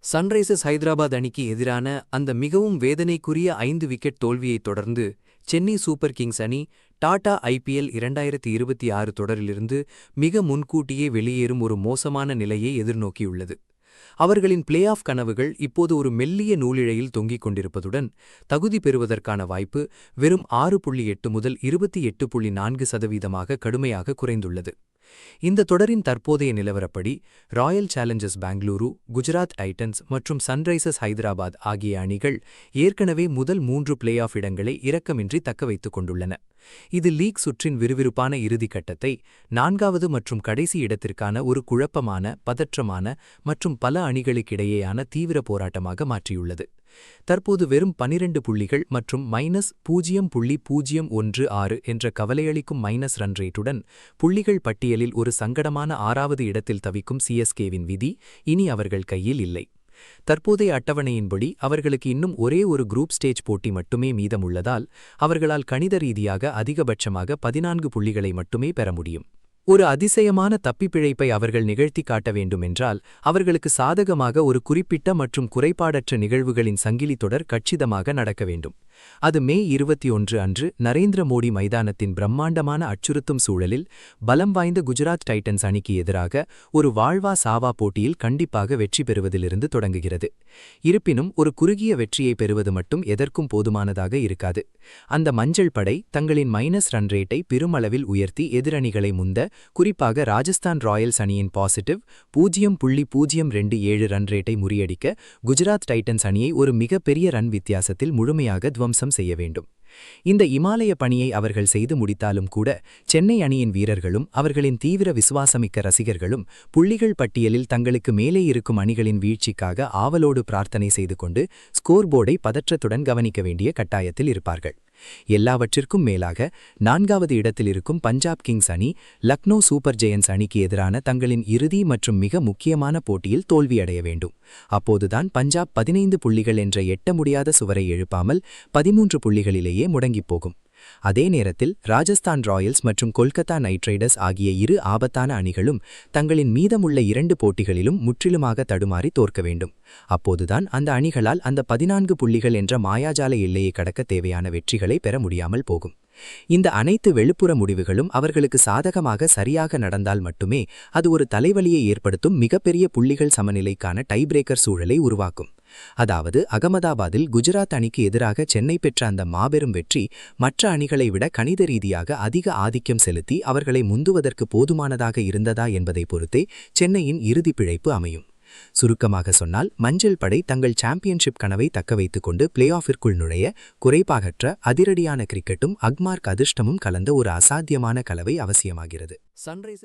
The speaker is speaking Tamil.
சன்ரைசர்ஸ் ஹைதராபாத் அணிக்கு எதிரான அந்த மிகவும் வேதனைக்குரிய 5 விக்கெட் தோல்வியைத் தொடர்ந்து சென்னை சூப்பர் கிங்ஸ் அணி டாடா ஐபிஎல் 2026 தொடரிலிருந்து மிக முன்கூட்டியே வெளியேறும் ஒரு மோசமான நிலையை எதிர்நோக்கியுள்ளது. அவர்களின் பிளே ஆஃப் கனவுகள் இப்போது ஒரு மெல்லிய நூலிழையில் தொங்கிக் கொண்டிருப்பதுடன் தகுதி பெறுவதற்கான வாய்ப்பு வெறும் 6.8 முதல் 28.4% கடுமையாக குறைந்துள்ளது. இந்த தொடரின் தற்போதைய நிலவரப்படி Royal Challengers Bengaluru, Gujarat Titans மற்றும் சன்ரைசர்ஸ் ஹைதராபாத் ஆகிய அணிகள் ஏற்கனவே முதல் 3 பிளே ஆஃப் இடங்களை இரக்கமின்றி தக்கவைத்துக் கொண்டுள்ளன. இது லீக் சுற்றின் விறுவிறுப்பான இறுதிக் கட்டத்தை 4வது மற்றும் கடைசி இடத்திற்கான ஒரு குழப்பமான, பதற்றமான மற்றும் பல அணிகளுக்கிடையேயான தீவிர போராட்டமாக மாற்றியுள்ளது. தற்போது வெறும் 12 புள்ளிகள் மற்றும் -0.016 என்ற கவலையளிக்கும் மைனஸ் ரன் ரேட்டுடன் புள்ளிகள் பட்டியலில் ஒரு சங்கடமான 6வது இடத்தில் தவிக்கும் சிஎஸ்கேவின் விதி இனி அவர்கள் கையில் இல்லை. தற்போதைய அட்டவணையின்படி அவர்களுக்கு இன்னும் ஒரே ஒரு குரூப் ஸ்டேஜ் போட்டி மட்டுமே மீதமுள்ளதால் அவர்களால் கணித ரீதியாக அதிகபட்சமாக 14 புள்ளிகளை மட்டுமே பெற முடியும். ஒரு அதிசயமான தப்பிப்பிழைப்பை அவர்கள் நிகழ்த்தி காட்ட வேண்டுமென்றால் அவர்களுக்கு சாதகமாக ஒரு குறிப்பிட்ட மற்றும் குறைபாடற்ற நிகழ்வுகளின் சங்கிலி தொடர் கச்சிதமாக நடக்க வேண்டும். அது மே 21 அன்று நரேந்திர மோடி மைதானத்தின் பிரம்மாண்டமான அச்சுறுத்தும் சூழலில் பலம் வாய்ந்த குஜராத் டைட்டன்ஸ் அணிக்கு எதிராக ஒரு வாழ்வா சாவா போட்டியில் கண்டிப்பாக வெற்றி பெறுவதிலிருந்து தொடங்குகிறது. இருப்பினும் ஒரு குறுகிய வெற்றியை பெறுவது மட்டும் எதற்கும் போதுமானதாக இருக்காது. அந்த மஞ்சள் படை தங்களின் மைனஸ் ரன் ரேட்டை பெருமளவில் உயர்த்தி எதிரணிகளை முந்த, குறிப்பாக ராஜஸ்தான் ராயல்ஸ் அணியின் பாசிட்டிவ் 0.027 ரன் ரேட்டை முறியடிக்க குஜராத் டைட்டன்ஸ் அணியை ஒரு மிகப்பெரிய ரன் வித்தியாசத்தில் முழுமையாக துவம்சம் செய்ய வேண்டும். இந்த இமாலய பணியை அவர்கள் செய்து முடித்தாலும் கூட சென்னை அணியின் வீரர்களும் அவர்களின் தீவிர விசுவாசமிக்க ரசிகர்களும் புள்ளிகள் பட்டியலில் தங்களுக்கு மேலே இருக்கும் அணிகளின் வீழ்ச்சிக்காக ஆவலோடு பிரார்த்தனை செய்து கொண்டு ஸ்கோர் போர்டை பதற்றத்துடன் கவனிக்க வேண்டிய கட்டாயத்தில் இருப்பார்கள். எல்லாவற்றிற்கும் மேலாக 4வது இடத்தில் இருக்கும் பஞ்சாப் கிங்ஸ் அணி லக்னோ சூப்பர் ஜெயன்ஸ் அணிக்கு எதிரான தங்களின் இறுதி மற்றும் மிக முக்கியமான போட்டியில் தோல்வியடைய வேண்டும். அப்போதுதான் பஞ்சாப் 15 புள்ளிகள் என்ற எட்ட முடியாத சுவரை எழுப்பாமல் 13 புள்ளிகளிலேயே முடங்கிப் போகும். அதே நேரத்தில் ராஜஸ்தான் ராயல்ஸ் மற்றும் கொல்கத்தா நைட் ரைடர்ஸ் ஆகிய இரு ஆபத்தான அணிகளும் தங்களின் மீதமுள்ள 2 போட்டிகளிலும் முற்றிலுமாக தடுமாறி தோற்க வேண்டும். அப்போதுதான் அந்த அணிகளால் அந்த 14 புள்ளிகள் என்ற மாயாஜால எல்லையை கடக்க தேவையான வெற்றிகளை பெற முடியாமல் போகும். இந்த அனைத்து வெளிப்புற முடிவுகளும் அவர்களுக்கு சாதகமாக சரியாக நடந்தால் மட்டுமே அது ஒரு தலைவலியை ஏற்படுத்தும் மிகப்பெரிய புள்ளிகள் சமநிலைக்கான டைபிரேக்கர் சூழலை உருவாக்கும். அதாவது அகமதாபாத்தில் குஜராத் அணிக்கு எதிராக சென்னை பெற்ற அந்த மாபெரும் வெற்றி மற்ற அணிகளை விட கணித ரீதியாக அதிக ஆதிக்கம் செலுத்தி அவர்களை முந்துவதற்கு போதுமானதாக இருந்ததா என்பதை பொறுத்தே சென்னையின் இறுதி பிழைப்பு அமையும். சுருக்கமாக சொன்னால் மஞ்சள் படை தங்கள் சாம்பியன்ஷிப் கனவை தக்கவைத்துக் கொண்டு பிளே ஆஃபிற்குள் நுழைய குறைபாகற்ற அதிரடியான கிரிக்கெட்டும் அக்மார்க் அதிர்ஷ்டமும் கலந்த ஒரு அசாத்தியமான கலவை அவசியமாகிறது. சன்ரைசர்ஸ்